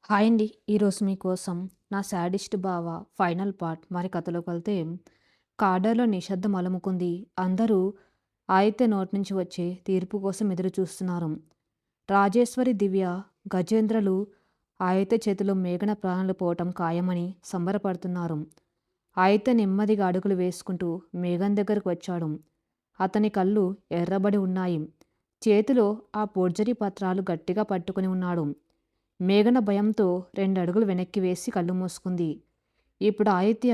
Hi అండి. ఈరోజు మీకోసం నా శాడిస్ట్ బావ ఫైనల్ పార్ట్ మరి కథలోకెళ్తే కార్డర్‌లో నిశ్శబ్దం అలుముకుంది. అందరూ ఆదిత్య నోటి నుంచి వచ్చే తీర్పు కోసం ఎదురు చూస్తున్నారు. రాజేశ్వరి, దివ్య, గజేంద్రలు ఆదిత్య చేతిలో మేఘన ప్రాణాలు పోవటం ఖాయమని సంబరపడుతున్నారు. ఆదిత్య నెమ్మదిగా అడుగులు వేసుకుంటూ మేఘన దగ్గరకు వచ్చాడు. అతని కళ్ళు ఎర్రబడి ఉన్నాయి. చేతిలో ఆ ఫోర్జరీ పత్రాలు గట్టిగా పట్టుకుని ఉన్నాడు. మేఘన భయంతో 2 అడుగులు వెనక్కి వేసి కళ్ళు మూసుకుంది. ఇప్పుడు ఆదిత్య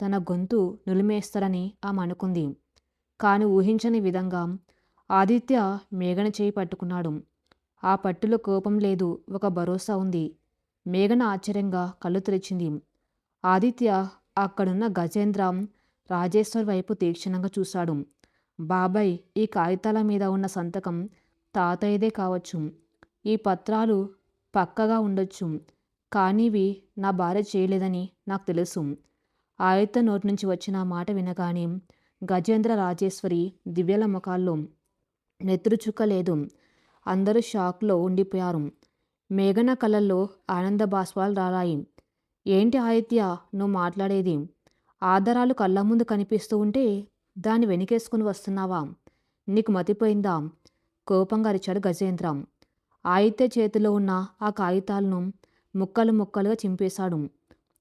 తన గొంతు నులిమేస్తాడని ఆమె అనుకుంది. కాని ఊహించని విధంగా ఆదిత్య మేఘన చేయి పట్టుకున్నాడు. ఆ పట్టులో కోపం లేదు, ఒక భరోసా ఉంది. మేఘన ఆశ్చర్యంగా కళ్ళు తెరిచింది. ఆదిత్య అక్కడున్న గజేంద్ర, రాజేశ్వర్ వైపు తీక్షణంగా చూశాడు. బాబాయ్, ఈ కాగితాల మీద ఉన్న సంతకం తాతయ్యదే కావచ్చు. ఈ పత్రాలు పక్కగా ఉండొచ్చు. కానీ ఇవి నా భార్య చేయలేదని నాకు తెలుసు. ఆదిత్య నోటి నుంచి వచ్చిన ఆ మాట వినగానే గజేంద్ర, రాజేశ్వరి, దివ్యల ముఖాల్లో నెత్తురు చుక్క లేదు. అందరూ షాక్లో ఉండిపోయారు. మేఘన కళ్ళల్లో ఆనంద బాష్పాలు రాలాయి. ఏంటి ఆదిత్య, నువ్వు మాట్లాడేది? ఆధారాలు కళ్ళ ముందు కనిపిస్తూ ఉంటే దాన్ని వెనకేసుకుని వస్తున్నావా? నీకు మతిపోయిందా? కోపంగా అరిచాడు గజేంద్ర. ఆదిత్య చేతిలో ఉన్న ఆ కాగితాలను ముక్కలు ముక్కలుగా చింపేశాడు.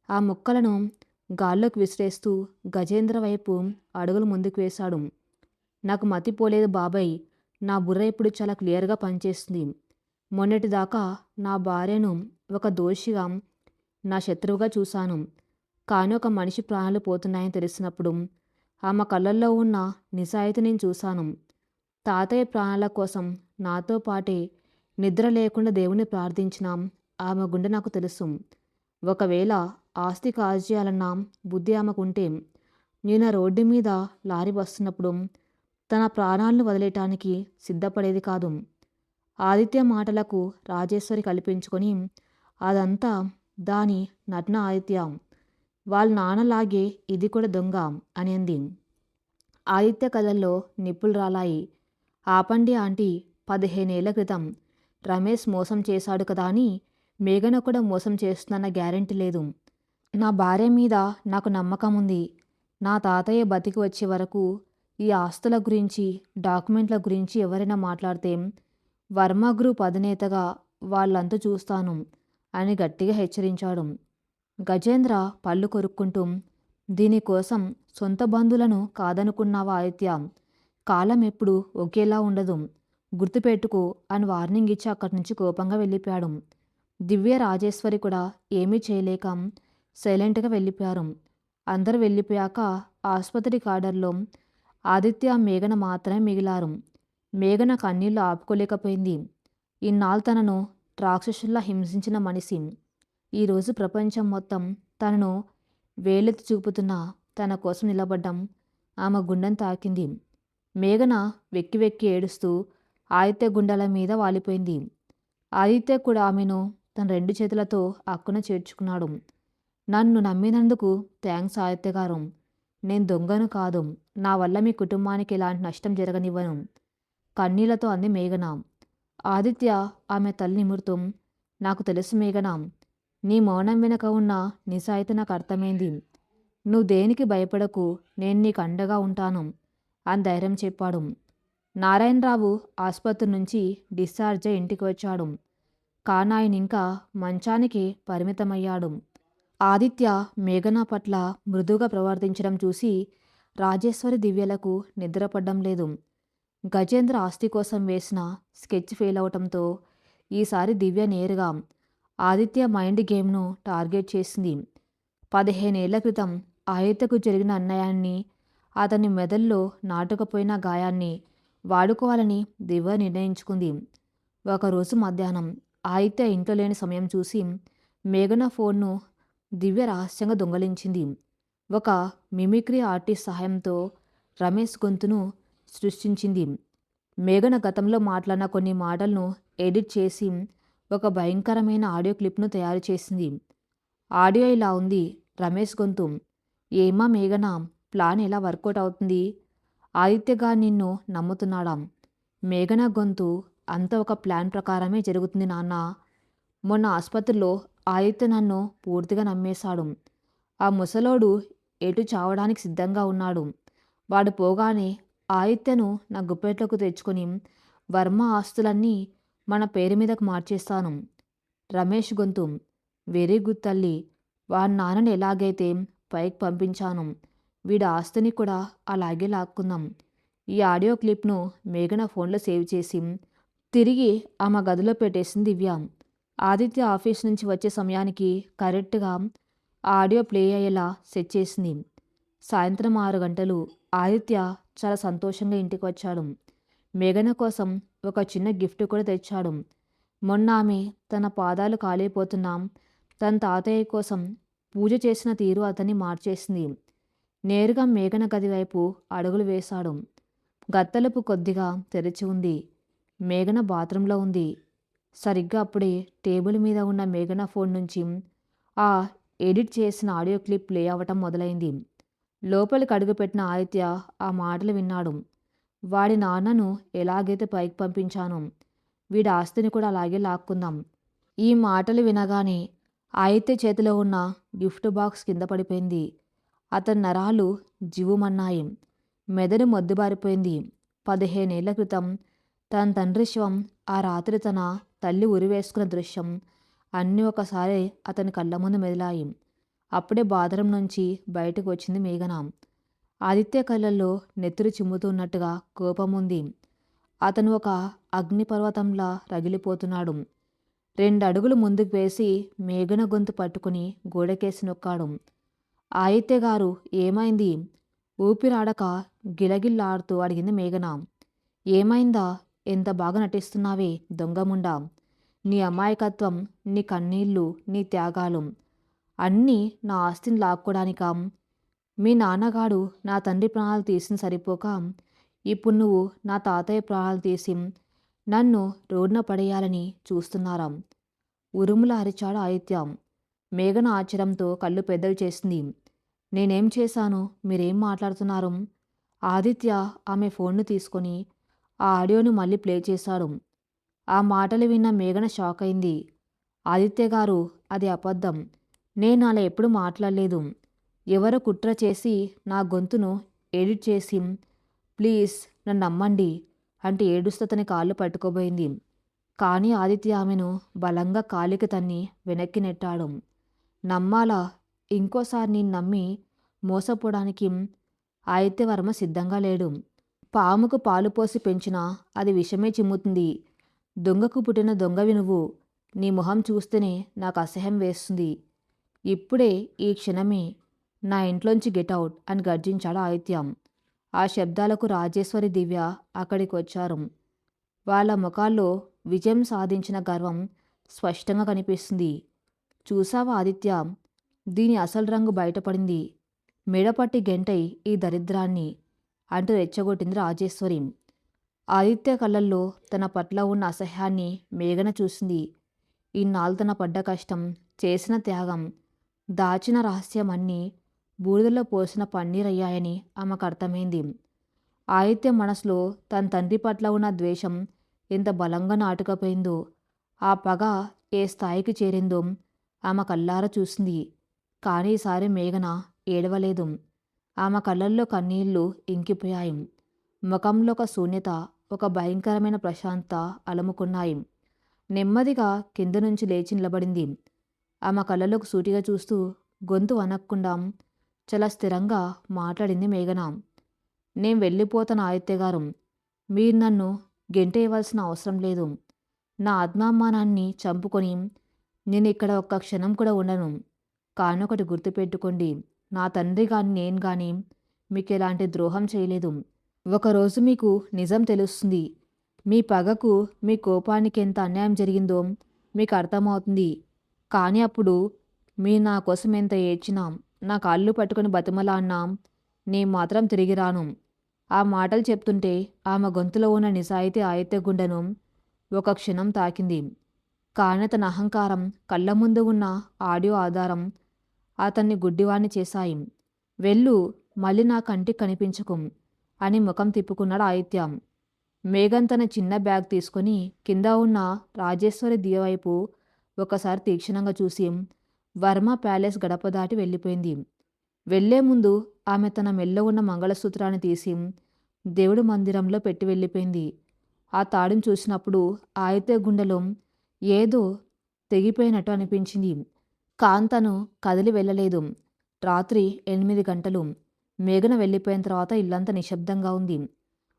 ఆ ముక్కలను గాల్లోకి విసిరేస్తూ గజేంద్ర వైపు అడుగులు ముందుకు వేశాడు. నాకు మతిపోలేదు బాబాయ్. నా బుర్ర ఇప్పుడు చాలా క్లియర్గా పనిచేస్తుంది. మొన్నటిదాకా నా భార్యను ఒక దోషిగా, నా శత్రువుగా చూశాను. కానీ ఒక మనిషి ప్రాణాలు పోతున్నాయని తెలిసినప్పుడు ఆమె కళ్ళల్లో ఉన్న నిజాయితీ నేను చూశాను. తాతయ్య ప్రాణాల కోసం నాతో పాటే నిద్ర లేకుండా దేవుణ్ణి ప్రార్థించిన ఆమె గుండె నాకు తెలుసు. ఒకవేళ ఆస్తి కాజేయాలన్న బుద్ధి ఆమెకుంటే నేను రోడ్డు మీద లారీ వస్తున్నప్పుడు తన ప్రాణాలను వదిలేయటానికి సిద్ధపడేది కాదు. ఆదిత్య మాటలకు రాజేశ్వరి కల్పించుకొని అదంతా దాని నటన ఆదిత్య. వాళ్ళ నాన్నలాగే ఇది కూడా దొంగ అని అంది. ఆదిత్య కళ్ళల్లో నిప్పులు రాలాయి. ఆపండి ఆంటీ, 15 ఏళ్ల క్రితం రమేష్ మోసం చేశాడు కదా అని మేఘన కూడా మోసం చేస్తుందన్న గ్యారెంటీ లేదు. నా భార్య మీద నాకు నమ్మకం ఉంది. నా తాతయ్య బతికి వచ్చే వరకు ఈ ఆస్తుల గురించి, డాక్యుమెంట్ల గురించి ఎవరైనా మాట్లాడితే వర్మ గ్రూప్ అధినేతగా వాళ్ళంతు చూస్తాను అని గట్టిగా హెచ్చరించాడు. గజేంద్ర పళ్ళు కొరుక్కుంటూ, దీనికోసం సొంత బంధువులను కాదనుకున్నావా ఆదిత్య? కాలం ఎప్పుడు ఒకేలా ఉండదు, గుర్తుపెట్టుకో అని వార్నింగ్ ఇచ్చి అక్కడి నుంచి కోపంగా వెళ్ళిపోయాడు. దివ్య, రాజేశ్వరి కూడా ఏమీ చేయలేక సైలెంట్గా వెళ్ళిపోయారు. అందరూ వెళ్ళిపోయాక ఆసుపత్రి కార్డర్లో ఆదిత్య, మేఘన మాత్రమే మిగిలారు. మేఘన కన్నీళ్లు ఆపుకోలేకపోయింది. ఇన్నాళ్ళు తనను రాక్షసుల్లా హింసించిన మనిషి ఈరోజు ప్రపంచం మొత్తం తనను వేలెత్తి చూపుతున్నా తన కోసం నిలబడ్డం ఆమె గుండెను తాకింది. మేఘన వెక్కి వెక్కి ఏడుస్తూ ఆదిత్య గుండెల మీద వాలిపోయింది. ఆదిత్య కూడా ఆమెను తన 2 చేతులతో అక్కున చేర్చుకున్నాడు. నన్ను నమ్మినందుకు థ్యాంక్స్ ఆదిత్య గారు. నేను దొంగను కాదు. నా వల్ల మీ కుటుంబానికి ఎలాంటి నష్టం జరగనివ్వను కన్నీళ్లతో అంది మేఘన. ఆదిత్య ఆమె తల్లి నిమురుతూ, నాకు తెలుసు మేఘన, నీ మౌనం వెనక ఉన్న నిజాయితీ నాకు అర్థమైంది. నువ్వు దేనికి భయపడకు, నేను నీకు అండగా ఉంటాను అని ధైర్యం చెప్పాడు. నారాయణరావు ఆసుపత్రి నుంచి డిశ్చార్జ్ అయి ఇంటికి వచ్చాడు. కానీ ఆయన ఇంకా మంచానికి పరిమితమయ్యాడు. ఆదిత్య మేఘన పట్ల మృదువుగా ప్రవర్తించడం చూసి రాజేశ్వరి, దివ్యలకు నిద్రపడ్డం లేదు. గజేంద్ర ఆస్తి కోసం వేసిన స్కెచ్ ఫెయిల్ అవటంతో ఈసారి దివ్య నేరుగా ఆదిత్య మైండ్ గేమ్ను టార్గెట్ చేసింది. 15 ఏళ్ల క్రితం ఆదిత్యకు జరిగిన అన్యాయాన్ని, అతని మెదడులో నాటుకుపోయిన గాయాన్ని వాడుకోవాలని దివ్య నిర్ణయించుకుంది. ఒకరోజు మధ్యాహ్నం ఆదిత్య ఇంట్లో లేని సమయం చూసి మేఘన ఫోన్ను దివ్య రహస్యంగా దొంగలించింది. ఒక మిమిక్రీ ఆర్టిస్ట్ సహాయంతో రమేష్ గొంతును సృష్టించింది. మేఘన గతంలో మాట్లాడిన కొన్ని మాటలను ఎడిట్ చేసి ఒక భయంకరమైన ఆడియో క్లిప్ను తయారు చేసింది. ఆడియో ఇలా ఉంది. రమేష్ గొంతు, ఏమా మేఘన, ప్లాన్ ఎలా వర్కౌట్ అవుతుంది? ఆదిత్యగా నిన్ను నమ్ముతున్నాడా? మేఘన గొంతు, అంతా ఒక ప్లాన్ ప్రకారమే జరుగుతుంది నాన్న. మొన్న ఆసుపత్రిలో ఆదిత్య నన్ను పూర్తిగా నమ్మేశాడు. ఆ ముసలోడు ఎటు చావడానికి సిద్ధంగా ఉన్నాడు. వాడు పోగానే ఆదిత్యను నా గుప్పెట్లోకి తెచ్చుకొని వర్మ ఆస్తులన్నీ మన పేరు మీదకు మార్చేస్తాను. రమేష్ గొంతు. వెరీ గుడ్ తల్లి. వాడి నాన్నని ఎలాగైతే పైకి పంపించాను, వీడి ఆస్తిని కూడా అలాగే లాక్కుందాం. ఈ ఆడియో క్లిప్ను మేఘన ఫోన్లో సేవ్ చేసి తిరిగి ఆమె గదిలో పెట్టేసింది దివ్య. ఆదిత్య ఆఫీస్ నుంచి వచ్చే సమయానికి కరెక్ట్గా ఆడియో ప్లే అయ్యేలా సెట్ చేసింది. సాయంత్రం 6 గంటలు. ఆదిత్య చాలా సంతోషంగా ఇంటికి వచ్చాడు. మేఘన కోసం ఒక చిన్న గిఫ్ట్ కూడా తెచ్చాడు. మొన్న ఆమె తన పాదాలు కాలిపోతున్నా తన తాతయ్య కోసం పూజ చేసిన తీరు అతన్ని మార్చేసింది. నేరుగా మేఘన గది వైపు అడుగులు వేశాడు. గత్తలుపు కొద్దిగా తెరిచి ఉంది. మేఘన బాత్రూంలో ఉంది. సరిగ్గా అప్పుడే టేబుల్ మీద ఉన్న మేఘన ఫోన్ నుంచి ఆ ఎడిట్ చేసిన ఆడియో క్లిప్ ప్లే అవ్వటం మొదలైంది. లోపలికి అడుగుపెట్టిన ఆదిత్య ఆ మాటలు విన్నాడు. వాడి నాన్నను ఎలాగైతే పైకి పంపించానో, వీడి ఆస్తిని కూడా అలాగే లాక్కుందాం. ఈ మాటలు వినగానే ఆదిత్య చేతిలో ఉన్న గిఫ్ట్ బాక్స్ కింద పడిపోయింది. అతని నరాలు జివ్వుమన్నాయి. మెదడు మొద్దుబారిపోయింది. 15 ఏళ్ల క్రితం తన తండ్రి శవం, ఆ రాత్రి తన తల్లి ఉరివేసుకున్న దృశ్యం అన్నీ ఒకసారి అతని కళ్ళ ముందు మెదిలాయి. అప్పుడే బాత్రూం నుంచి బయటకు వచ్చింది మేఘన. ఆదిత్య కళ్ళల్లో నెత్తురు చిమ్ముతున్నట్టుగా కోపముంది. అతను ఒక అగ్నిపర్వతంలా రగిలిపోతున్నాడు. 2 అడుగులు ముందుకు వేసి మేఘన గొంతు పట్టుకుని గోడకేసి నొక్కాడు. ఆదిత్య గారు ఏమైంది? ఊపిరాడక గిలగిల్లాడుతూ అడిగింది మేఘన. ఏమైందా? ఎంత బాగా నటిస్తున్నావే దొంగముండా. నీ అమాయకత్వం, నీ కన్నీళ్ళు, నీ త్యాగాలు అన్నీ నా ఆస్తిని లాక్కోడానికా? మీ నాన్నగాడు నా తండ్రి ప్రాణాలు తీసిన సరిపోక ఇప్పుడు నువ్వు నా తాతయ్య ప్రాణాలు తీసి నన్ను రోడ్డున పడేయాలని చూస్తున్నారా? ఉరుములా అరిచాడు ఆదిత్య. మేఘన ఆశ్చర్యంతో కళ్ళు పెద్దవి చేసింది. నేనేం చేశాను? మీరేం మాట్లాడుతున్నారు? ఆదిత్య ఆమె ఫోన్ను తీసుకొని ఆ ఆడియోను మళ్ళీ ప్లే చేశాడు. ఆ మాటలు విన్న మేఘన షాక్ అయింది. ఆదిత్య గారు, అది అబద్ధం. నేను అలా ఎప్పుడు మాట్లాడలేదు. ఎవరో కుట్ర చేసి నా గొంతును ఎడిట్ చేసి ప్లీజ్ నన్ను నమ్మండి అంటే ఏడుస్తూ అతని కాళ్ళు పట్టుకోబోయింది. కానీ ఆదిత్య ఆమెను బలంగా కాలికి తన్ని వెనక్కి నెట్టాడు. నమ్మాలా? ఇంకోసారి నేను నమ్మి మోసపోవడానికి ఆదిత్యవర్మ సిద్ధంగా లేడు. పాముకు పాలు పోసి పెంచినా అది విషమే చిమ్ముతుంది. దొంగకు పుట్టిన దొంగవి నువ్వు. నీ మొహం చూస్తేనే నాకు అసహ్యం వేస్తుంది. ఇప్పుడే, ఈ క్షణమే నా ఇంట్లోంచి గెట్అవుట్ అని గర్జించాడు ఆదిత్య. ఆ శబ్దాలకు రాజేశ్వరి, దివ్య అక్కడికి వచ్చారు. వాళ్ళ ముఖాల్లో విజయం సాధించిన గర్వం స్పష్టంగా కనిపిస్తుంది. చూసావా ఆదిత్య, దీని అసలు రంగు బయటపడింది. మెడపట్టి గెంటై ఈ దరిద్రాన్ని అంటూ రెచ్చగొట్టింది రాజేశ్వరి. ఆదిత్య కళ్ళల్లో తన పట్ల ఉన్న అసహ్యాన్ని మేఘన చూసింది. ఇన్నాళ్ళు తన పడ్డ కష్టం, చేసిన త్యాగం, దాచిన రహస్యం అన్నీ బూడిదలో పోసిన పన్నీరయ్యాయని ఆమెకు అర్థమైంది. ఆదిత్య మనసులో తన తండ్రి పట్ల ఉన్న ద్వేషం ఎంత బలంగా నాటుకపోయిందో, ఆ పగ ఏ స్థాయికి చేరిందో ఆమె కళ్ళారా చూసింది. కానీ ఈసారి మేఘన ఏడవలేదు. ఆమె కళ్ళల్లో కన్నీళ్లు ఇంకిపోయాయి. ముఖంలో ఒక శూన్యత, ఒక భయంకరమైన ప్రశాంతత అలముకున్నాయి. నెమ్మదిగా కింద నుంచి లేచి నిలబడింది. ఆమె కళ్ళలోకి సూటిగా చూస్తూ గొంతు వనక్కుండా చాలా స్థిరంగా మాట్లాడింది మేఘన. నేను వెళ్ళిపోతాను ఆదిత్య గారు. మీరు నన్ను గెంటేయవలసిన అవసరం లేదు. నా ఆత్మాభిమానాన్ని చంపుకొని నేను ఇక్కడ ఒక్క క్షణం కూడా ఉండను. కానీ ఒకటి గుర్తుపెట్టుకోండి, నా తండ్రి కానీ నేను కానీ మీకు ఎలాంటి ద్రోహం చేయలేదు. ఒకరోజు మీకు నిజం తెలుస్తుంది. మీ పగకు, మీ కోపానికి ఎంత అన్యాయం జరిగిందో మీకు అర్థమవుతుంది. కానీ అప్పుడు మీరు నా కోసం ఎంత ఏడ్చినా, నా కాళ్ళు పట్టుకుని బతిమలాడినా నేను మాత్రం తిరిగి రాను. ఆ మాటలు చెప్తుంటే ఆమె గొంతులో ఉన్న నిజాయితీ ఆదిత్య గుండెను ఒక క్షణం తాకింది. కానీ తన అహంకారం, కళ్ళ ముందు ఉన్న ఆడియో ఆధారం అతన్ని గుడ్డివాణ్ణి చేశాయి. వెళ్ళు, మళ్ళీ నా కంటికి కనిపించకు అని ముఖం తిప్పుకున్నాడు ఆదిత్య. మేఘన్ తన చిన్న బ్యాగ్ తీసుకొని కింద ఉన్న రాజేశ్వరి దియ వైపు ఒకసారి తీక్షణంగా చూసి వర్మ ప్యాలెస్ గడప దాటి వెళ్ళిపోయింది. వెళ్లే ముందు ఆమె తన మెల్లో ఉన్న మంగళసూత్రాన్ని తీసి దేవుడి మందిరంలో పెట్టి వెళ్ళిపోయింది. ఆ తాడుని చూసినప్పుడు ఆయితే గుండెలో ఏదో తెగిపోయినట్టు అనిపించింది. కాంతను కదిలి వెళ్ళలేదు. రాత్రి 8 గంటలు. మేఘన వెళ్ళిపోయిన తర్వాత ఇల్లంతా నిశ్శబ్దంగా ఉంది.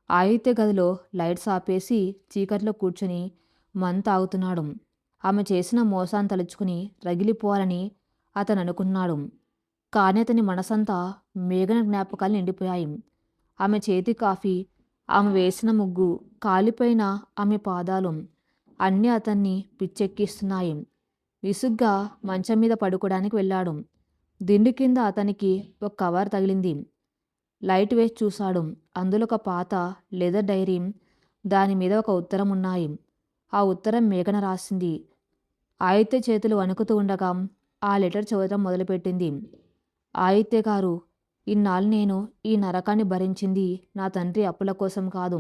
ఆయితే గదిలో లైట్స్ ఆపేసి చీకట్లో కూర్చుని తాగుతున్నాడు. ఆమె చేసిన మోసాన్ని తలుచుకుని రగిలిపోవాలని అతను అనుకున్నాడు. కానీ అతని మనసంతా మేఘన జ్ఞాపకాలు నిండిపోయాయి. ఆమె చేతి కాఫీ, ఆమె వేసిన ముగ్గు, కాలిపోయిన ఆమె పాదాలు అన్నీ అతన్ని పిచ్చెక్కిస్తున్నాయి. విసుగ్గా మంచం మీద పడుకోవడానికి వెళ్ళాడు. దిండు కింద అతనికి ఒక కవర్ తగిలింది. లైట్ వేసి చూశాడు. అందులో ఒక పాత లెదర్ డైరీ, దాని మీద ఒక ఉత్తరం ఉన్నాయి. ఆ ఉత్తరం మేఘన రాసింది. ఆయితే చేతులు వణుకుతూ ఉండగా ఆ లెటర్ చదవటం మొదలుపెట్టింది. ఆయితే గారు, ఇన్నాళ్ళు నేను ఈ నరకాన్ని భరించింది నా తండ్రి అప్పుల కోసం కాదు.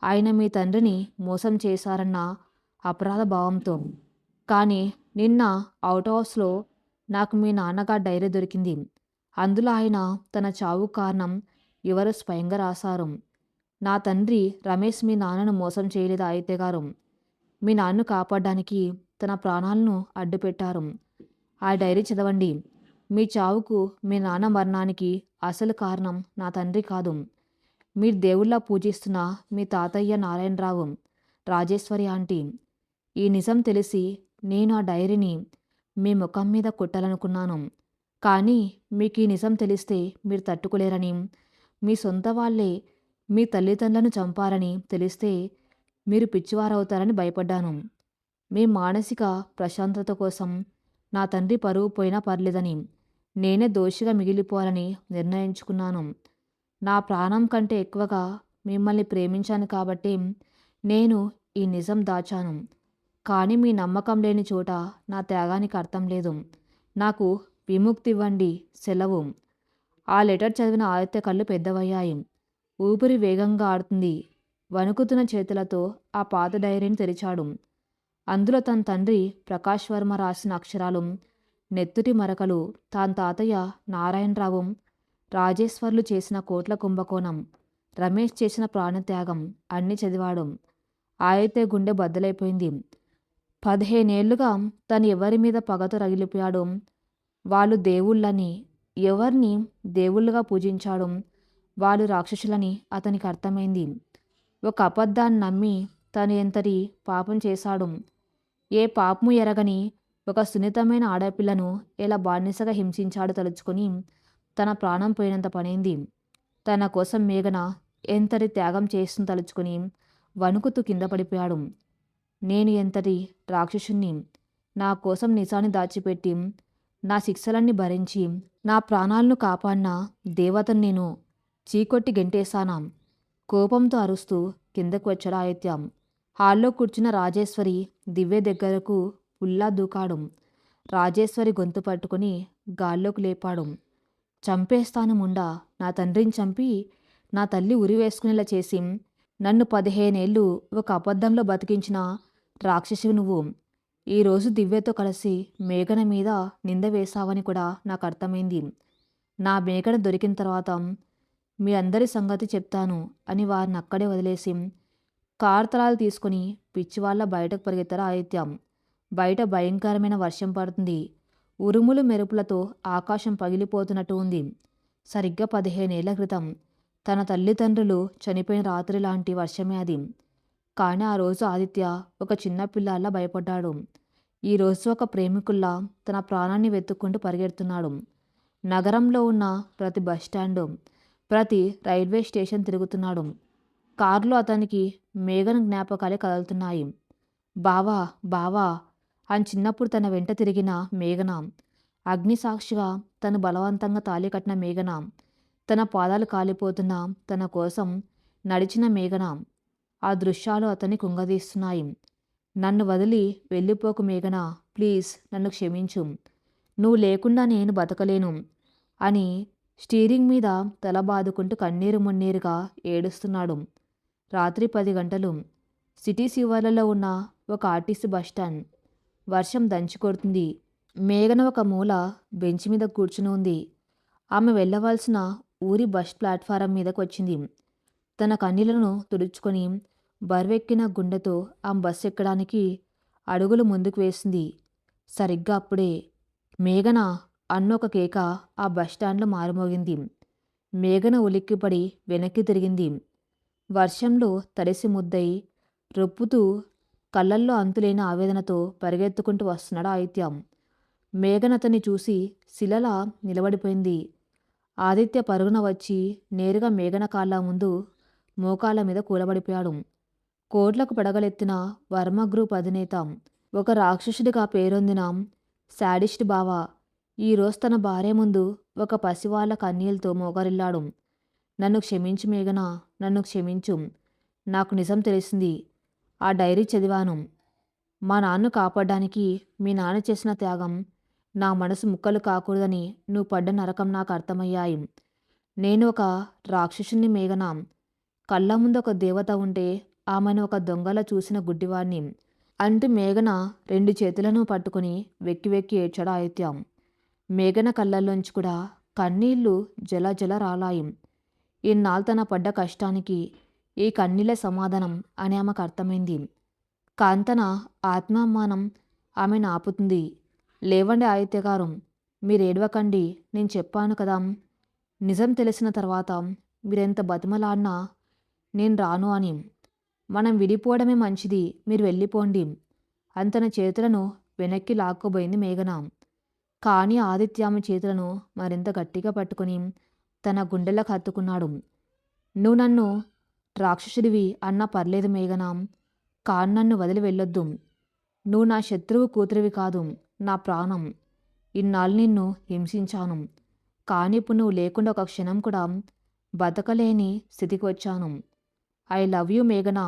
ఆయన మీ తండ్రిని మోసం చేశారన్న అపరాధ భావంతో. కానీ నిన్న అవుట్ హౌస్లో నాకు మీ నాన్నగారి డైరీ దొరికింది. అందులో ఆయన తన చావు కారణం ఎవరో స్వయంగా రాశారు. నా తండ్రి రమేష్ మీ నాన్నను మోసం చేయలేదు ఆయితే గారు. మీ నాన్నను కాపాడడానికి తన ప్రాణాలను అడ్డుపెట్టారు. ఆ డైరీ చదవండి. మీ చావుకు, మీ నాన్న మరణానికి అసలు కారణం నా తండ్రి కాదు. మీరు దేవుళ్ళ పూజిస్తున్న మీ తాతయ్య నారాయణరావు, రాజేశ్వరి ఆంటీ. ఈ నిజం తెలిసి నేను ఆ డైరీని మీ ముఖం మీద కొట్టాలనుకున్నాను. కానీ మీకు ఈ నిజం తెలిస్తే మీరు తట్టుకోలేరని, మీ సొంత వాళ్ళే మీ తల్లిదండ్రులను చంపారని తెలిస్తే మీరు పిచ్చివారవుతారని భయపడ్డాను. మీ మానసిక ప్రశాంతత కోసం నా తండ్రి పరువు పోయినా పర్లేదని, నేనే దోషిగా మిగిలిపోవాలని నిర్ణయించుకున్నాను. నా ప్రాణం కంటే ఎక్కువగా మిమ్మల్ని ప్రేమించాను కాబట్టి నేను ఈ నిజం దాచాను. కానీ మీ నమ్మకం లేని చోట నా త్యాగానికి అర్థం లేదు. నాకు విముక్తి ఇవ్వండి, సెలవు. ఆ లెటర్ చదివిన ఆదిత్య కళ్ళు పెద్దవయ్యాయి. ఊపిరి వేగంగా ఆడుతుంది. వణుకుతున్న చేతులతో ఆ పాత డైరీని తెరిచాడు. అందులో తన తండ్రి ప్రకాష్ వర్మ రాసిన అక్షరాలు, నెత్తుటి మరకలు, తాను తాతయ్య నారాయణరావు, రాజేశ్వర్లు చేసిన కోట్ల కుంభకోణం, రమేష్ చేసిన ప్రాణత్యాగం అన్నీ చదివాడు. ఆయితే గుండె బద్దలైపోయింది. 15 ఏళ్లుగా తను ఎవరి మీద పగతో రగిలిపోయాడు. వాళ్ళు దేవుళ్ళని, ఎవరిని దేవుళ్ళుగా పూజించాడు, వాళ్ళు రాక్షసులని అతనికి అర్థమైంది. ఒక అబద్ధాన్ని నమ్మి తను ఎంతటి పాపం చేశాడు. ఏ పాపము ఎరగని ఒక సున్నితమైన ఆడపిల్లను ఎలా బానిసగా హింసించాడో తలుచుకొని తన ప్రాణం పోయినంత పనైంది. తన కోసం మేఘన ఎంతటి త్యాగం చేస్తుందో తలుచుకొని వణుకుతూ కింద పడిపోయాడు. నేను ఎంతటి రాక్షసుణ్ణి! నా కోసం నిజాన్ని దాచిపెట్టి, నా శిక్షలన్నీ భరించి, నా ప్రాణాలను కాపాడిన దేవతను నేను చీకొట్టి గెంటేశానా? కోపంతో అరుస్తూ కిందకు వచ్చాడు ఆదిత్య. హాల్లో కూర్చున్న రాజేశ్వరి దివ్య దగ్గరకు పుల్లా దూకాడు. రాజేశ్వరి గొంతు పట్టుకుని గాల్లోకి లేపాడు. చంపేస్తాను ముండా! నా తండ్రిని చంపి నా తల్లి ఉరి వేసుకునేలా చేసి నన్ను 15 ఏళ్ళు ఒక అబద్ధంలో బతికించిన రాక్షసివి నువ్వు. ఈరోజు దివ్యతో కలిసి మేఘన మీద నింద వేశావని కూడా నాకు అర్థమైంది. నా మేఘన దొరికిన తర్వాత మీ అందరి సంగతి చెప్తాను అని వారిని అక్కడే వదిలేసి కార్తలాలు తీసుకుని పిచ్చివాళ్ళ బయటకు పరిగెత్తారు ఆదిత్య. బయట భయంకరమైన వర్షం పడుతుంది. ఉరుములు మెరుపులతో ఆకాశం పగిలిపోతున్నట్టు ఉంది. సరిగ్గా 15 ఏళ్ల క్రితం తన తల్లిదండ్రులు చనిపోయిన రాత్రి లాంటి వర్షమే అది. కానీ ఆ రోజు ఆదిత్య ఒక చిన్న పిల్లాల్లా భయపడ్డాడు. ఈరోజు ఒక ప్రేమికుల్లా తన ప్రాణాన్ని వెతుక్కుంటూ పరిగెడుతున్నాడు. నగరంలో ఉన్న ప్రతి బస్టాండు, ప్రతి రైల్వే స్టేషన్ తిరుగుతున్నాడు. కారులో అతనికి మేఘన జ్ఞాపకాలే కదులుతున్నాయి. బావా బావా అని చిన్నప్పుడు తన వెంట తిరిగిన మేఘన, అగ్నిసాక్షిగా తను బలవంతంగా తాళి కట్టిన మేఘన, తన పాదాలు కాలిపోతున్న తన కోసం నడిచిన మేఘన. ఆ దృశ్యాలు అతన్ని కుంగదీస్తున్నాయి. నన్ను వదిలి వెళ్ళిపోకు మేఘన, ప్లీజ్ నన్ను క్షమించు. నువ్వు లేకుండా నేను బతకలేను అని స్టీరింగ్ మీద తల బాదుకుంటూ కన్నీరు మున్నీరుగా ఏడుస్తున్నాడు. రాత్రి 10 గంటలు. సిటీ శివార్లలో ఉన్న ఒక ఆర్టీసీ బస్టాండ్. వర్షం దంచి కొడుతుంది. మేఘన ఒక మూల బెంచ్ మీద కూర్చుని ఉంది. ఆమె వెళ్ళవలసిన ఊరి బస్ ప్లాట్ఫారం మీదకొచ్చింది. తన కన్నీళ్లను తుడుచుకొని బరువెక్కిన గుండెతో ఆ బస్ ఎక్కడానికి అడుగులు ముందుకు వేసింది. సరిగ్గా అప్పుడే మేఘన అన్నొక కేక ఆ బస్టాండ్లో మారుమోగింది. మేఘన ఉలిక్కిపడి వెనక్కి తిరిగింది. వర్షంలో తడిసి ముద్దై రొప్పుతూ కళ్ళల్లో అంతులేని ఆవేదనతో పరిగెత్తుకుంటూ వస్తున్నాడు ఆదిత్య. మేఘన అతన్ని చూసి శిలలా నిలబడిపోయింది. ఆదిత్య పరుగున వచ్చి నేరుగా మేఘన కాళ్ళ ముందు మోకాళ్ళ మీద కూలబడిపోయాడు. కోట్లకు పడగలెత్తిన వర్మ గ్రూప్ అధినేత, ఒక రాక్షసుడిగా పేరొందిన శాడిస్ట్ బావ ఈరోజు తన భార్య ముందు ఒక పసివాళ్ల కన్నీళ్లతో మోకరిల్లాడు. నన్ను క్షమించు మేఘన, నన్ను క్షమించు. నాకు నిజం తెలిసింది. ఆ డైరీ చదివాను. మా నాన్ను కాపాడడానికి మీ నాన్న చేసిన త్యాగం, నా మనసు ముక్కలు కాకూడదని నువ్వు పడ్డ నరకం నాకు అర్థమయ్యాయి. నేను ఒక రాక్షసుని మేఘన. కళ్ళ ముందు ఒక దేవత ఉంటే ఆమెను ఒక దొంగలా చూసిన గుడ్డివాణ్ణి అంటూ మేఘన 2 చేతులను పట్టుకుని వెక్కి వెక్కి ఏడ్చాడు ఆదిత్య. మేఘన కళ్ళల్లోంచి కూడా కన్నీళ్లు జల జల రాలాయి. ఇన్నాళ్ళు తన పడ్డ కష్టానికి ఈ కన్నీళ్ళే సమాధానం అని ఆమెకు అర్థమైంది. కాంతన ఆత్మాభిమానం ఆమెను ఆపుతుంది. లేవండి ఆదిత్య గారు, మీరేడవకండి. నేను చెప్పాను కదా, నిజం తెలిసిన తర్వాత మీరెంత బతిమలాడినా నేను రాను అని. మనం విడిపోవడమే మంచిది, మీరు వెళ్ళిపోండి అని తన చేతులను వెనక్కి లాక్కోబోయింది మేఘన. కానీ ఆదిత్య ఆమె చేతులను మరింత గట్టిగా పట్టుకుని తన గుండెలకు హత్తుకున్నాడు. నువ్వు నన్ను రాక్షసుడివి అన్నా పర్లేదు మేఘన, కానీ నన్ను వదిలి వెళ్ళొద్దు. నువ్వు నా శత్రువు కూతురివి కాదు, నా ప్రాణం. ఇన్నాళ్ళు నిన్ను హింసించాను, కానీ ఇప్పుడు నువ్వు లేకుండా ఒక క్షణం కూడా బతకలేని స్థితికి వచ్చాను. ఐ లవ్ యూ మేఘన.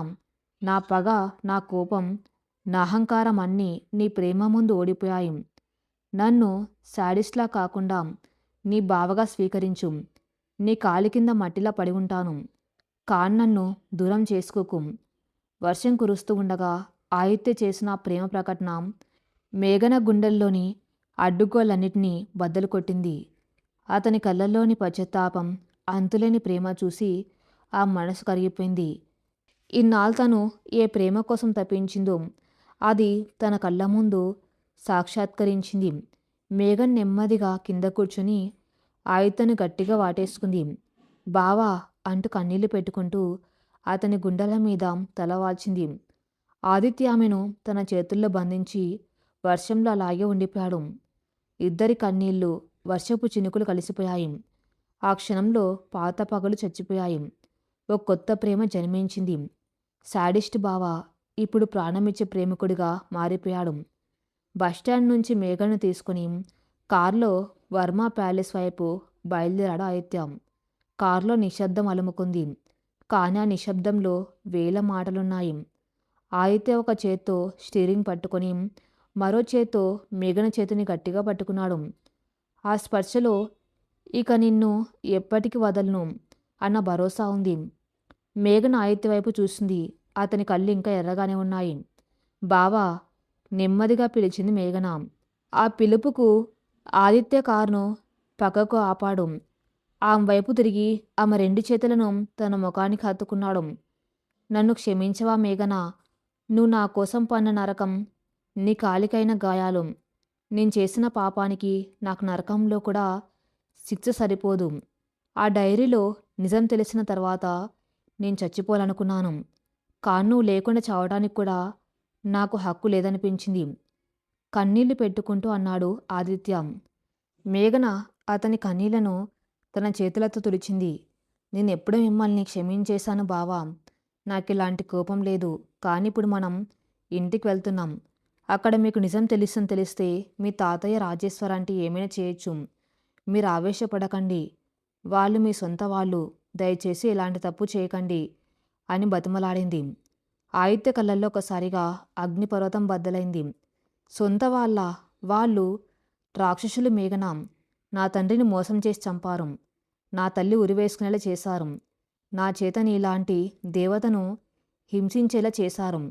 నా పగ, నా కోపం, నా అహంకారం అన్నీ నీ ప్రేమ ముందు ఓడిపోయాయి. నన్ను శాడిస్ట్లా కాకుండా నీ బావగా స్వీకరించు. నీ కాలి కింద మట్టిలా పడి ఉంటాను, కానీ నన్ను దూరం చేసుకోకు. వర్షం కురుస్తూ ఉండగా ఆదిత్య చేసిన ప్రేమ ప్రకటన మేఘన గుండెల్లోని అడ్డుగోలన్నిటినీ బద్దలు కొట్టింది. అతని కళ్ళల్లోని పశ్చాత్తాపం, అంతులేని ప్రేమ చూసి ఆ మనసు కరిగిపోయింది. ఇన్నాళ్ళు తను ఏ ప్రేమ కోసం తప్పించిందో అది తన కళ్ళ ముందు సాక్షాత్కరించింది. మేఘన్ నెమ్మదిగా కింద కూర్చుని ఆదిత్యను గట్టిగా వాటేసుకుంది. బావా అంటూ కన్నీళ్లు పెట్టుకుంటూ అతని గుండెల మీద తల వాల్చింది. ఆదిత్య ఆమెను తన చేతుల్లో బంధించి వర్షంలో అలాగే ఉండిపోయాడు. ఇద్దరి కన్నీళ్లు వర్షపు చినుకులు కలిసిపోయాయి. ఆ క్షణంలో పాత పగలు చచ్చిపోయాయి. ఒక కొత్త ప్రేమ జన్మించింది. శాడిస్ట్ బావ ఇప్పుడు ప్రాణమిచ్చే ప్రేమికుడిగా మారిపోయాడు. బస్టాండ్ నుంచి మేఘను తీసుకుని కారులో వర్మ ప్యాలెస్ వైపు బయలుదేరాడు ఆదిత్య. కారులో నిశ్శబ్దం అలుముకుంది. కానీ ఆ నిశ్శబ్దంలో వేల మాటలున్నాయి. ఆదిత్య ఒక చేత్తో స్టీరింగ్ పట్టుకొని మరో చేత్తో మేఘన చేతిని గట్టిగా పట్టుకున్నాడు. ఆ స్పర్శలో ఇక నిన్ను ఎప్పటికీ వదలను అన్న భరోసా ఉంది. మేఘన ఆదిత్య వైపు చూసింది. అతని కళ్ళు ఇంకా ఎర్రగానే ఉన్నాయి. బావా నెమ్మదిగా పిలిచింది మేఘన. ఆ పిలుపుకు ఆదిత్య కారును పక్కకు ఆపాడు. ఆమె వైపు తిరిగి ఆమె 2 చేతులను తన ముఖానికి హత్తుకున్నాడు. నన్ను క్షమించవా మేఘన? నువ్వు నా కోసం పన్న నరకం, నీ కాలికైన గాయాలు, నేను చేసిన పాపానికి నాకు నరకంలో కూడా శిక్ష సరిపోదు. ఆ డైరీలో నిజం తెలిసిన తర్వాత నేను చచ్చిపోవాలనుకున్నాను, కానీ నువ్వు లేకుండా చావడానికి కూడా నాకు హక్కు లేదనిపించింది కన్నీళ్లు పెట్టుకుంటూ అన్నాడు ఆదిత్య. మేఘన అతని కన్నీళ్లను తన చేతులతో తుడిచింది. నేనెప్పుడూ మిమ్మల్ని క్షమించేశాను బావా. నాకిలాంటి కోపం లేదు. కానీ ఇప్పుడు మనం ఇంటికి వెళ్తున్నాం. అక్కడ మీకు నిజం తెలిస్తే మీ తాతయ్య రాజేశ్వర్ అంటే ఏమైనా చేయొచ్చు. మీరు ఆవేశపడకండి. వాళ్ళు మీ సొంత వాళ్ళు. దయచేసి ఇలాంటి తప్పు చేయకండి అని బతిమలాడింది. ఆదిత్య కళ్ళల్లో ఒకసారిగా అగ్నిపర్వతం బద్దలైంది. సొంత వాళ్ళు రాక్షసులు మేఘన. నా తండ్రిని మోసం చేసి చంపారు. నా తల్లి ఉరివేసుకునేలా చేశారు. నా చేత నీలాంటి దేవతను హింసించేలా చేశారు.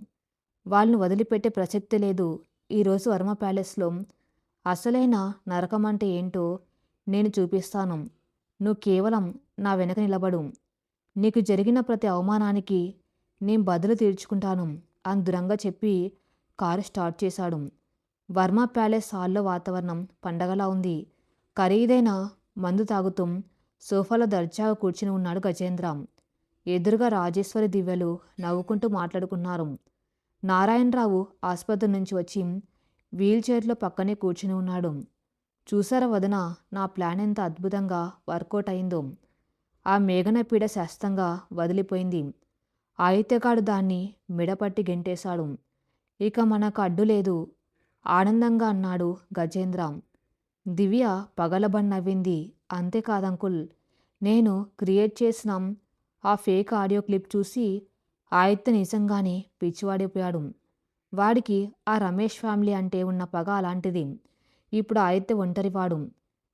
వాళ్ళను వదిలిపెట్టే ప్రసక్తి లేదు. ఈరోజు వర్మ ప్యాలెస్లో అసలైన నరకం అంటే ఏంటో నేను చూపిస్తాను. నువ్వు కేవలం నా వెనక నిలబడు. నీకు జరిగిన ప్రతి అవమానానికి నేను బదులు తీర్చుకుంటాను అని దృఢంగా చెప్పి కారు స్టార్ట్ చేశాడు. వర్మ ప్యాలెస్ హాల్లో వాతావరణం పండగలా ఉంది. ఖరీదైన మందు తాగుతూ సోఫాలో దర్జాగా కూర్చుని ఉన్నాడు గజేంద్ర. ఎదురుగా రాజేశ్వరి, దివ్యలు నవ్వుకుంటూ మాట్లాడుకున్నారు. నారాయణరావు ఆసుపత్రి నుంచి వచ్చి వీల్ చైర్లో పక్కనే కూర్చుని ఉన్నాడు. చూసారా వదిన, నా ప్లాన్ ఎంత అద్భుతంగా వర్కౌట్ అయిందో. ఆ మేఘన పీడ శాస్త్రంగా వదిలిపోయింది. ఆయిత్యగాడు దాన్ని మెడపట్టి గెంటేశాడు. ఇక మనకు అడ్డు లేదు ఆనందంగా అన్నాడు గజేంద్ర. దివ్య పగలబడి నవ్వింది. అంతేకాదంకుల్, నేను క్రియేట్ చేసిన ఆ ఫేక్ ఆడియో క్లిప్ చూసి ఆయిత్య నిజంగానే పిచ్చివాడిపోయాడు. వాడికి ఆ రమేష్ ఫ్యామిలీ అంటే ఉన్న పగ అలాంటిది. ఇప్పుడు ఆయిత్య ఒంటరివాడు.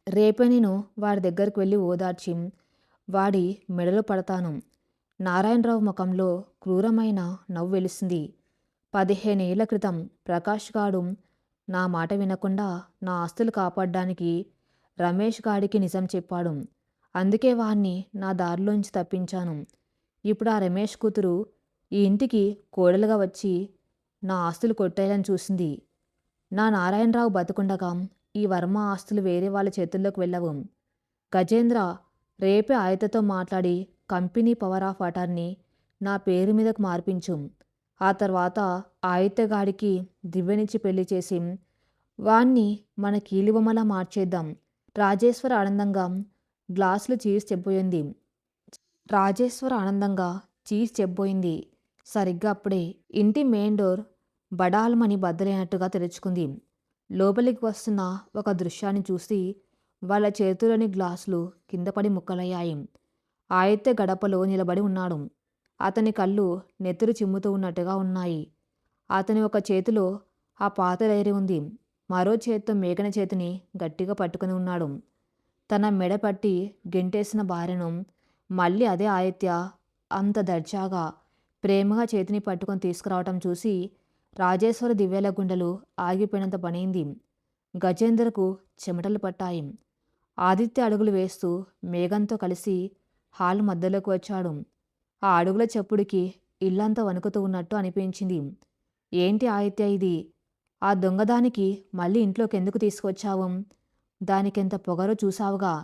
రేపే నేను వాడి దగ్గరికి వెళ్ళి ఓదార్చి వాడి మెడలో పడతాను. నారాయణరావు ముఖంలో క్రూరమైన నవ్వు వెలిసింది. 15 ఏళ్ల క్రితం ప్రకాష్ గాడు నా మాట వినకుండా నా ఆస్తులు కాపాడడానికి రమేష్ గాడికి నిజం చెప్పాడు. అందుకే వాణ్ణి నా దారిలోంచి తప్పించాను. ఇప్పుడు ఆ రమేష్ కూతురు ఈ ఇంటికి కోడలుగా వచ్చి నా ఆస్తులు కొట్టేయాలని చూసింది. నా నారాయణరావు బతుకుండగా ఈ వర్మ ఆస్తులు వేరే వాళ్ళ చేతుల్లోకి వెళ్ళవు. గజేంద్ర, రేపే ఆయితతో మాట్లాడి కంపెనీ పవర్ ఆఫ్ అటార్నీ నా పేరు మీదకు మార్పించు. ఆ తర్వాత ఆయితగాడికి దివ్యనిచ్చి పెళ్లి చేసి వాణ్ణి మన కీలుబొమ్మలా మార్చేద్దాం. రాజేశ్వర ఆనందంగా గ్లాసులు చీజ్ చెప్పబోయింది. సరిగ్గా అప్పుడే ఇంటి మెయిన్ డోర్ బడాల్మని బద్దలైనట్టుగా తెరుచుకుంది. లోపలికి వస్తున్న ఒక దృశ్యాన్ని చూసి వాళ్ళ చేతుల్లోని గ్లాసులు కిందపడి ముక్కలయ్యాయి. ఆయిత్య గడపలో నిలబడి ఉన్నాడు. అతని కళ్ళు నెత్తురు చిమ్ముతూ ఉన్నట్టుగా ఉన్నాయి. అతని ఒక చేతిలో ఆ పాత డైరీ ఉంది. మరో చేత్తో మేఘన చేతిని గట్టిగా పట్టుకుని ఉన్నాడు. తన మెడ పట్టి గెంటేసిన భార్యను మళ్ళీ అదే ఆయిత్య అంత దర్జాగా ప్రేమగా చేతిని పట్టుకొని తీసుకురావటం చూసి రాజేశ్వర, దివ్యల గుండెలు ఆగిపోయినంత పనైంది. గజేంద్రకు చెమటలు పట్టాయి. ఆదిత్య అడుగులు వేస్తూ మేఘంతో కలిసి హాల్ మధ్యలోకి వచ్చాడు. ఆ అడుగుల చప్పుడుకి ఇల్లంతా వణుకుతూ ఉన్నట్టు అనిపించింది. ఏంటి ఆదిత్య ఇది? ఆ దొంగదానికి మళ్ళీ ఇంట్లోకి ఎందుకు తీసుకొచ్చావు? దానికెంత పొగరో చూసావుగా.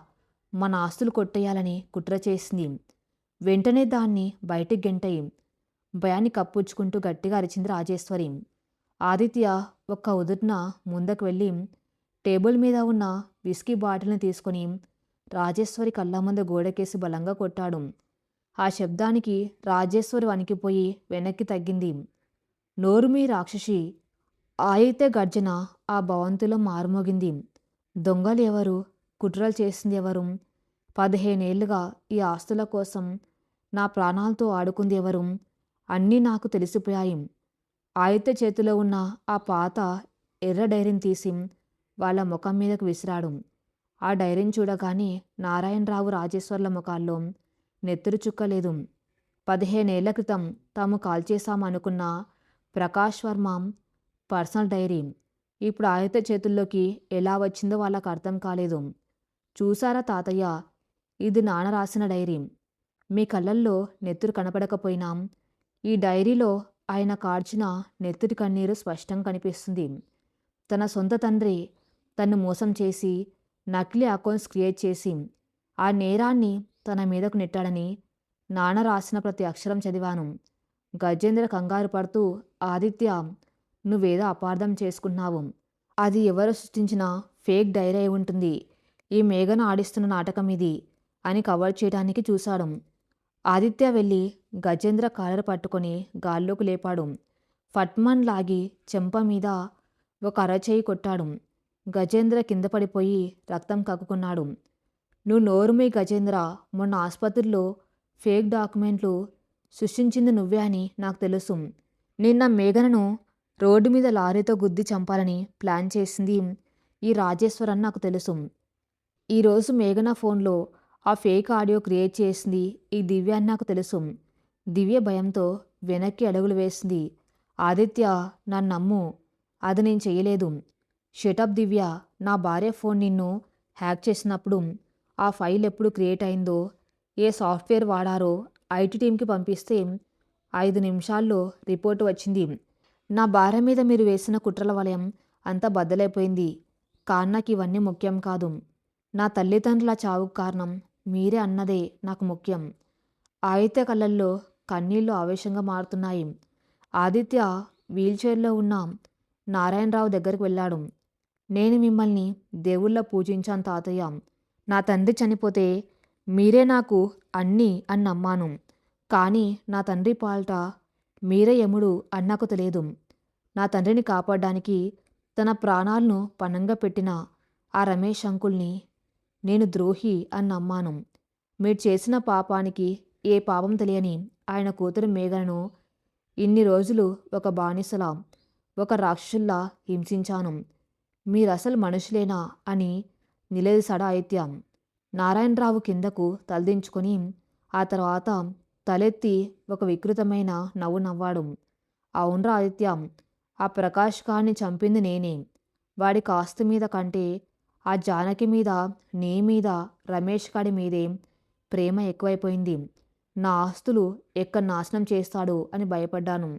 మన ఆస్తులు కొట్టేయాలని కుట్ర చేసింది. వెంటనే దాన్ని బయటికి గెంటయి. భయాన్ని కప్పుచ్చుకుంటూ గట్టిగా అరిచింది రాజేశ్వరి. ఆదిత్య ఒక్క ఉదుట్న ముందుకు వెళ్ళి టేబుల్ మీద ఉన్న విస్కీ బాటిల్ని తీసుకుని రాజేశ్వరి కళ్ళ ముందు గోడకేసి బలంగా కొట్టాడు. ఆ శబ్దానికి రాజేశ్వరి వణికిపోయి వెనక్కి తగ్గింది. నోరుమీ రాక్షసి! ఆయితే గర్జన ఆ భవంతిలో మారుమోగింది. దొంగలు ఎవరు? కుట్రలు చేసింది ఎవరు? 15 ఏళ్లుగా ఈ ఆస్తుల కోసం నా ప్రాణాలతో ఆడుకుంది ఎవరు? అన్నీ నాకు తెలిసిపోయాయి. ఆయితే చేతిలో ఉన్న ఆ పాత ఎర్ర డైరీని తీసి వాళ్ళ ముఖం మీదకు విసిరాడు. ఆ డైరీని చూడగానే నారాయణరావు, రాజేశ్వర్ల ముఖాల్లో నెత్తురు చుక్కలేదు. 15 ఏళ్ల క్రితం తాము కాల్చేశామనుకున్న ప్రకాష్ వర్మ పర్సనల్ డైరీ ఇప్పుడు ఆయిత చేతుల్లోకి ఎలా వచ్చిందో వాళ్ళకు అర్థం కాలేదు. చూసారా తాతయ్య, ఇది నాన్న రాసిన డైరీ. మీ కళ్ళల్లో నెత్తురు కనపడకపోయినా ఈ డైరీలో ఆయన కార్చిన నెత్తురి కన్నీరు స్పష్టంగా కనిపిస్తుంది. తన సొంత తండ్రి తన్ను మోసం చేసి నకిలీ అకౌంట్స్ క్రియేట్ చేసి ఆ నేరాన్ని తన మీదకు నెట్టాడని నాన్న రాసిన ప్రతి అక్షరం చదివాను. గజేంద్ర కంగారు పడుతూ, ఆదిత్య, నువ్వేదో అపార్థం చేసుకున్నావు. అది ఎవరు సృష్టించిన ఫేక్ డైరీ అయి ఉంటుంది. ఈ మేఘన ఆడిస్తున్న నాటకం ఇది అని కవర్ చేయడానికి చూశాడు. ఆదిత్య వెళ్ళి గజేంద్ర కాలర్ పట్టుకొని గాల్లోకి లేపాడు. ఫట్మన్ లాగి చెంప మీద ఒక అరచేయి కొట్టాడు. గజేంద్ర కింద పడిపోయి రక్తం కక్కుకున్నాడు. నువ్వు నోరుమీ గజేంద్ర, మొన్న ఆసుపత్రిలో ఫేక్ డాక్యుమెంట్లు సృష్టించింది నువ్వే అని నాకు తెలుసు. నిన్న మేఘనను రోడ్డు మీద లారీతో గుద్ది చంపాలని ప్లాన్ చేసింది ఈ రాజేశ్వర్ అని నాకు తెలుసు. ఈరోజు మేఘన ఫోన్లో ఆ ఫేక్ ఆడియో క్రియేట్ చేసింది ఈ దివ్య అని నాకు తెలుసు. దివ్య భయంతో వెనక్కి అడుగులు వేసింది. ఆదిత్య, నన్ను నమ్ము. అది నేను చెయ్యలేదు. షటప్ దివ్య, నా భార్య ఫోన్ నిన్ను హ్యాక్ చేసినప్పుడు ఆ ఫైల్ ఎప్పుడు క్రియేట్ అయిందో, ఏ సాఫ్ట్వేర్ వాడారో ఐటీ టీంకి పంపిస్తే 5 నిమిషాల్లో రిపోర్ట్ వచ్చింది. నా భార్య మీద మీరు వేసిన కుట్రల వలయం అంతా బద్దలైపోయింది. కానీ నాకు ఇవన్నీ ముఖ్యం కాదు. నా తల్లిదండ్రుల చావుకు కారణం మీరే అన్నదే నాకు ముఖ్యం. ఆదిత్య కళ్ళల్లో కన్నీళ్లు ఆవేశంగా మారుతున్నాయి. ఆదిత్య వీల్చైర్లో ఉన్న నారాయణరావు దగ్గరికి వెళ్ళాడు. నేను మిమ్మల్ని దేవుళ్ళ పూజించాను తాతయ్య. నా తండ్రి చనిపోతే మీరే నాకు అన్నీ అని నమ్మాను. కానీ నా తండ్రి పాల్ట మీరే యముడు అని నాకు తెలియదు. నా తండ్రిని కాపాడడానికి తన ప్రాణాలను పణంగా పెట్టిన ఆ రమేష్ అంకుల్ని నేను ద్రోహి అని నమ్మాను. మీరు చేసిన పాపానికి ఏ పాపం తెలియని ఆయన కూతురు మేఘనను ఇన్ని రోజులు ఒక బానిసలా, ఒక రాక్షసుల్లా హింసించాను. మీరసలు మనుషులేనా అని నిలదీశాడు ఆదిత్య. నారాయణరావు కిందకు తలదించుకొని ఆ తర్వాత తలెత్తి ఒక వికృతమైన నవ్వు నవ్వాడు. అవునరా ఆదిత్య, ఆ ప్రకాష్ గారిని చంపింది నేనే. వాడి కాస్త మీద కంటే ఆ జానకి మీద, నీ మీద, రమేష్ గాడి మీదే ప్రేమ ఎక్కువైపోయింది. నా ఆస్తులు ఎక్కడ నాశనం చేస్తాడు అని భయపడ్డాను.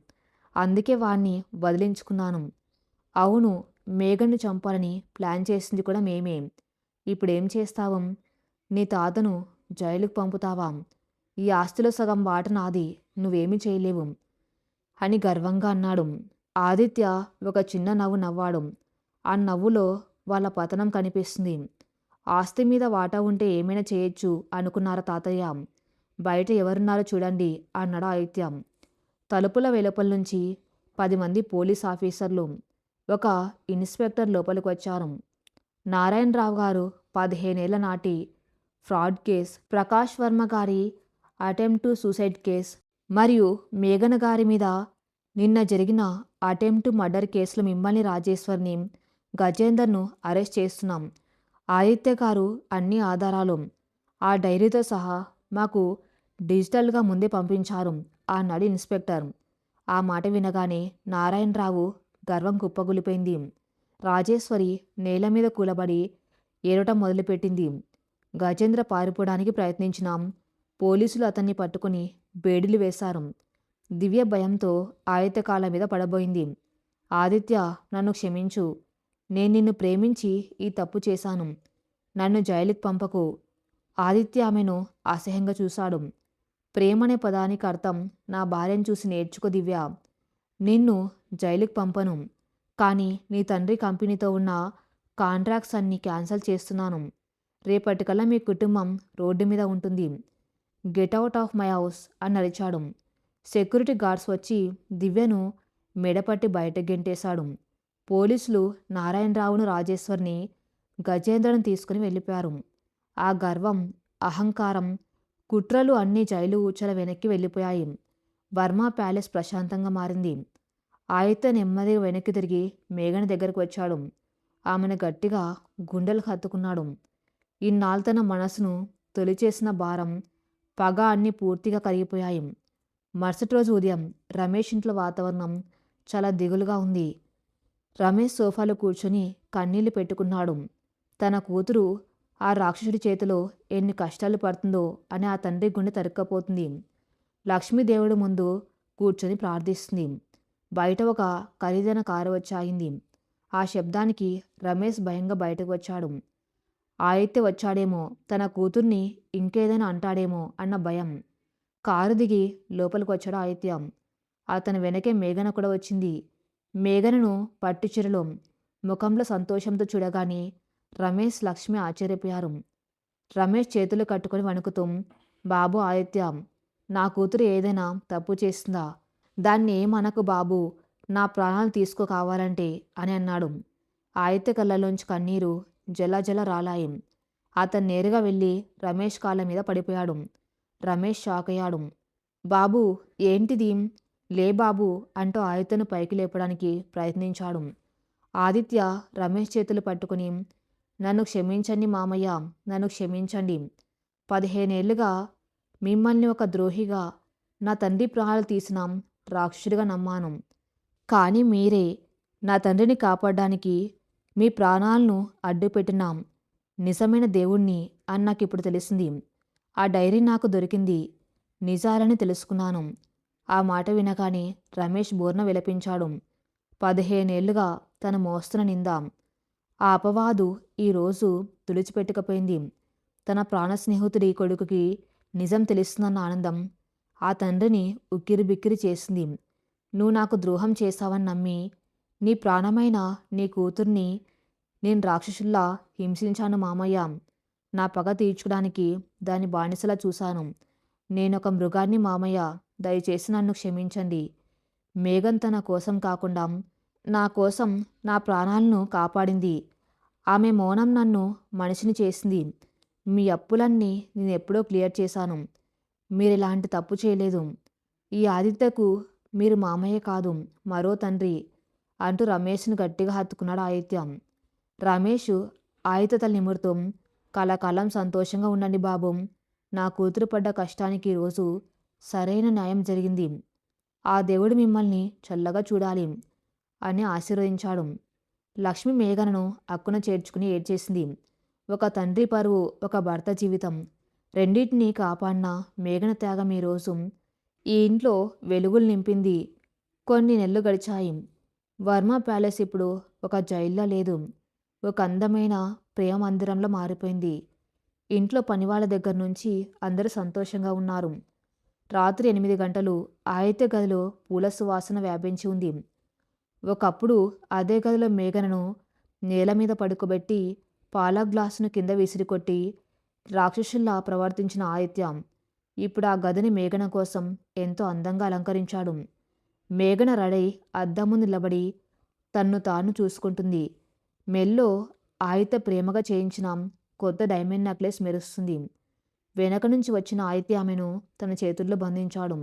అందుకే వాణ్ణి వదిలించుకున్నాను. అవును, మేఘన్ను చంపాలని ప్లాన్ చేసింది కూడా మేమే. ఇప్పుడేం చేస్తావు? నీ తాతను జైలుకు పంపుతావా? ఈ ఆస్తిలో సగం వాట నాది, నువ్వేమీ చేయలేవు అని గర్వంగా అన్నాడు. ఆదిత్య ఒక చిన్న నవ్వు నవ్వాడు. ఆ నవ్వులో వాళ్ళ పతనం కనిపిస్తుంది. ఆస్తి మీద వాటా ఉంటే ఏమైనా చేయొచ్చు అనుకున్నారా తాతయ్య? బయట ఎవరున్నారో చూడండి అన్నాడు ఆదిత్య. తలుపుల వెలుపల నుంచి 10 మంది పోలీస్ ఆఫీసర్లు, ఒక ఇన్స్పెక్టర్ లోపలికి వచ్చారు. నారాయణరావు గారు 15 ఏళ్ల నాటి ఫ్రాడ్ కేస్, ప్రకాష్ వర్మ గారి అటెంప్ట్ టు సూసైడ్ కేస్ మరియు మేఘన గారి మీద నిన్న జరిగిన అటెంప్ట్ మర్డర్ కేసులో మిమ్మల్ని, రాజేశ్వర్ని, గజేందర్ను అరెస్ట్ చేస్తున్నాం. ఆదిత్య గారు అన్ని ఆధారాలు ఆ డైరీతో సహా మాకు డిజిటల్గా ముందే పంపించారు అన్నాడు ఇన్స్పెక్టర్. ఆ మాట వినగానే నారాయణరావు గర్వం కుప్పగొలిపోయింది. రాజేశ్వరి నేల మీద కూలబడి ఏడవటం మొదలుపెట్టింది. గజేంద్ర పారిపోవడానికి ప్రయత్నించినాం. పోలీసులు అతన్ని పట్టుకుని బేడీలు వేశారు. దివ్య భయంతో ఆదిత్య కాళ్ళ మీద పడబోయింది. ఆదిత్య, నన్ను క్షమించు. నేను నిన్ను ప్రేమించి ఈ తప్పు చేశాను. నన్ను జైలుకి పంపకు. ఆదిత్య ఆమెను అసహ్యంగా చూశాడు. ప్రేమనే పదానికి అర్థం నా భార్యను చూసి నేర్చుకో దివ్య. నిన్ను జైలుకి పంపను. కానీ నీ తండ్రి కంపెనీతో ఉన్న కాంట్రాక్ట్స్ అన్నీ క్యాన్సిల్ చేస్తున్నాను. రేపటికల్లా మీ కుటుంబం రోడ్డు మీద ఉంటుంది. Get out of my house అని అరిచాడు. సెక్యూరిటీ గార్డ్స్ వచ్చి దివ్యను మెడపట్టి బయట గెంటేశాడు. పోలీసులు నారాయణరావును, రాజేశ్వర్ని, గజేంద్రను తీసుకుని వెళ్ళిపోయారు. ఆ గర్వం, అహంకారం, కుట్రలు అన్నీ జైలు ఊచల వెనక్కి వెళ్ళిపోయాయి. వర్మ ప్యాలెస్ ప్రశాంతంగా మారింది. ఆదిత్య నెమ్మదిగా వెనక్కి తిరిగి మేఘన దగ్గరకు వచ్చాడు. ఆమెను గట్టిగా గుండెలకు హత్తుకున్నాడు. ఇన్నాళ్ళు తన మనసును తొలిచేసిన భారం, పగ అన్నీ పూర్తిగా కరిగిపోయాయి. మరుసటి రోజు ఉదయం రమేష్ ఇంట్లో వాతావరణం చాలా దిగులుగా ఉంది. రమేష్ సోఫాలో కూర్చొని కన్నీళ్లు పెట్టుకున్నాడు. తన కూతురు ఆ రాక్షసుడి చేతిలో ఎన్ని కష్టాలు పడుతుందో అని ఆ తండ్రి గుండె తరుక్కపోతుంది. లక్ష్మీదేవుడు ముందు కూర్చొని ప్రార్థిస్తుంది. బయట ఒక ఖరీదైన కారు వచ్చి ఆగింది. ఆ శబ్దానికి రమేష్ భయంగా బయటకు వచ్చాడు. ఆదిత్య వచ్చాడేమో, తన కూతుర్ని ఇంకేదైనా అంటాడేమో అన్న భయం. కారు దిగి లోపలికి వచ్చాడు ఆదిత్య. అతని వెనకే మేఘన కూడా వచ్చింది. మేఘనను పట్టుచీరలో, ముఖంలో సంతోషంతో చూడగానే రమేష్, లక్ష్మి ఆశ్చర్యపోయారు. రమేష్ చేతులు కట్టుకొని వణుకుతూ, బాబు ఆదిత్య, నా కూతురు ఏదైనా తప్పు చేస్తుందా? దాన్ని ఏమనకు బాబు, నా ప్రాణాలు తీసుకో కావాలంటే అని అన్నాడు. ఆదిత్య కళ్ళలోంచి కన్నీరు జల రాలాయి. అతను నేరుగా వెళ్ళి రమేష్ కాళ్ళ మీద పడిపోయాడు. రమేష్ షాక్ అయ్యాడు. బాబు, ఏంటిది? లే బాబు అంటూ ఆదిత్యను పైకి లేపడానికి ప్రయత్నించాడు. ఆదిత్య రమేష్ చేతులు పట్టుకుని, నన్ను క్షమించండి మామయ్య, నన్ను క్షమించండి. 15 ఏళ్లుగా మిమ్మల్ని ఒక ద్రోహిగా, నా తండ్రి ప్రాణాలు తీసిన రాక్షసుడిగా నమ్మాను. కానీ మీరే నా తండ్రిని కాపాడడానికి మీ ప్రాణాలను అడ్డుపెట్టిన నిజమైన దేవుణ్ణి అని నాకిప్పుడు తెలిసింది. ఆ డైరీ నాకు దొరికింది. నిజాలని తెలుసుకున్నాను. ఆ మాట వినగానే రమేష్ బోర్న విలపించాడు. 15 ఏళ్లుగా తను మోస్తున్న నింద, ఆ అపవాదు ఈరోజు తుడిచిపెట్టకపోయింది. తన ప్రాణ స్నేహితుడి కొడుకుకి నిజం తెలుస్తుందన్న ఆనందం ఆ తండ్రిని ఉక్కిరిబిక్కిరి చేసింది. నువ్వు నాకు ద్రోహం చేశావని నమ్మి నీ ప్రాణమైన నీ కూతుర్ని నేను రాక్షసుల్లా హింసించాను మామయ్య. నా పగ తీర్చుకోవడానికి దాన్ని బానిసలా చూశాను. నేనొక మృగాన్ని మామయ్య. దయచేసి నన్ను క్షమించండి. మేఘన్ తన కోసం కాకుండా నా కోసం నా ప్రాణాలను కాపాడింది. ఆమె మౌనం నన్ను మనిషిని చేసింది. మీ అప్పులన్నీ నేనెప్పుడో క్లియర్ చేశాను. మీరిలాంటి తప్పు చేయలేదు. ఈ ఆదిత్యకు మీరు మామయ్య కాదు, మరో తండ్రి అంటూ రమేష్ను గట్టిగా హత్తుకున్నాడు ఆదిత్య. రమేష్ ఆదిత్య తల నిమురుతూ, కలకాలం సంతోషంగా ఉండండి బాబు. నా కూతురు పడ్డ కష్టానికి ఈరోజు సరైన న్యాయం జరిగింది. ఆ దేవుడు మిమ్మల్ని చల్లగా చూడాలి అని ఆశీర్వదించాడు. లక్ష్మి మేఘనను అక్కున చేర్చుకుని ఏడ్చేసింది. ఒక తండ్రి పరువు, ఒక భర్త జీవితం రెండింటినీ కాపాడిన మేఘన త్యాగం ఈరోజు ఈ ఇంట్లో వెలుగులు నింపింది. కొన్ని నెలలు గడిచాయి. వర్మ ప్యాలెస్ ఇప్పుడు ఒక జైల్లో లేదు, ఒక అందమైన ప్రేమ మందిరంలో మారిపోయింది. ఇంట్లో పనివాళ్ళ దగ్గర నుంచి అందరూ సంతోషంగా ఉన్నారు. రాత్రి 8 గంటలు ఆదిత్య గదిలో పూల సువాసన వ్యాపించి ఉంది. ఒకప్పుడు అదే గదిలో మేఘనను నేల మీద పడుకోబెట్టి పాల గ్లాసును కింద విసిరికొట్టి రాక్షసుల్లా ప్రవర్తించిన ఆదిత్య ఇప్పుడు ఆ గదిని మేఘన కోసం ఎంతో అందంగా అలంకరించాడు. మేఘన రడై అద్దం ముందు నిలబడి తన్ను తాను చూసుకుంటుంది. మెల్లో ఆదిత్య ప్రేమగా చేయించిన కొత్త డైమండ్ నెక్లెస్ మెరుస్తుంది. వెనక నుంచి వచ్చిన ఆదిత్య ఆమెను తన చేతుల్లో బంధించాడు.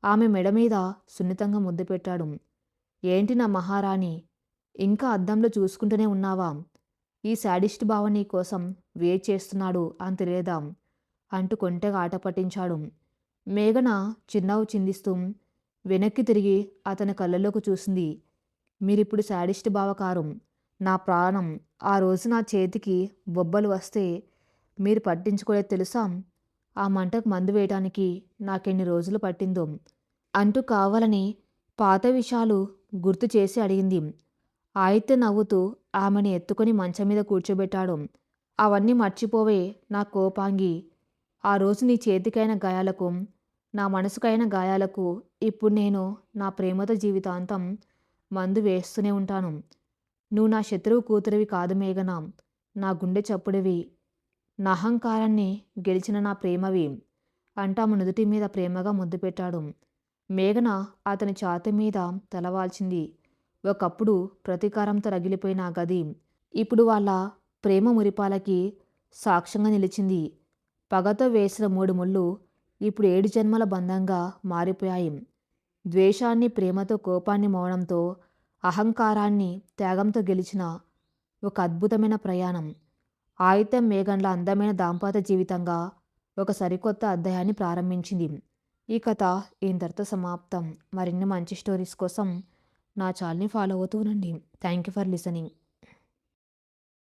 ఆమె మెడ మీద సున్నితంగా ముద్దు పెట్టాడు. ఏంటి నా మహారాణి, ఇంకా అద్దంలో చూసుకుంటూనే ఉన్నావా? ఈ శాడిస్ట్ బావ నీ కోసం వెయిట్ చేస్తున్నాడు అని తెలియదా అంటూ కొంటెగా ఆట పట్టించాడు. మేఘన చిరునవ్వు చిందిస్తూ వెనక్కి తిరిగి అతని కళ్ళలోకి చూసింది. మీరిప్పుడు శాడిస్ట్ బావ కారు, నా ప్రాణం. ఆ రోజు నా చేతికి బొబ్బలు వస్తే మీరు పట్టించుకోలేదు తెలుసా? ఆ మంటకు మందు వేయటానికి నాకెన్ని రోజులు పట్టిందో అంటూ కావాలని పాత విషయాలు గుర్తు చేసి అడిగింది. ఆదిత్య నవ్వుతూ ఆమెను ఎత్తుకొని మంచం మీద కూర్చోబెట్టాడు. అవన్నీ మర్చిపోవే నా కోపాంగి. ఆ రోజు నీ చేతికైన గాయాలకు, నా మనసుకైన గాయాలకు ఇప్పుడు నేను నా ప్రేమతో జీవితాంతం మందు వేస్తూనే ఉంటాను. నువ్వు నా శత్రువు కూతురివి కాదు మేఘన, నా గుండె చప్పుడివి, నా అహంకారాన్ని గెలిచిన నా ప్రేమవి అంటూ ఆమె నుదుటి మీద ప్రేమగా ముద్దు పెట్టాడు. మేఘన అతని ఛాతీ మీద తలవాల్చింది. ఒకప్పుడు ప్రతీకారంతో రగిలిపోయిన ఆ గది ఇప్పుడు వాళ్ళ ప్రేమ మురిపాలకి సాక్ష్యంగా నిలిచింది. పగతో వేసిన 3 ముళ్ళు ఇప్పుడు 7 జన్మల బంధంగా మారిపోయాయి. ద్వేషాన్ని ప్రేమతో, కోపాన్ని మౌనంతో, అహంకారాన్ని త్యాగంతో గెలిచిన ఒక అద్భుతమైన ప్రయాణం. ఆదిత్య మేఘన్ల అందమైన దాంపత్య జీవితంగా ఒక సరికొత్త అధ్యాయాన్ని ప్రారంభించింది. ఈ కథ ఇంతటితో సమాప్తం. మరిన్ని మంచి స్టోరీస్ కోసం నా ఛానల్ని ఫాలో అవుతూ ఉండండి. Thank you for listening.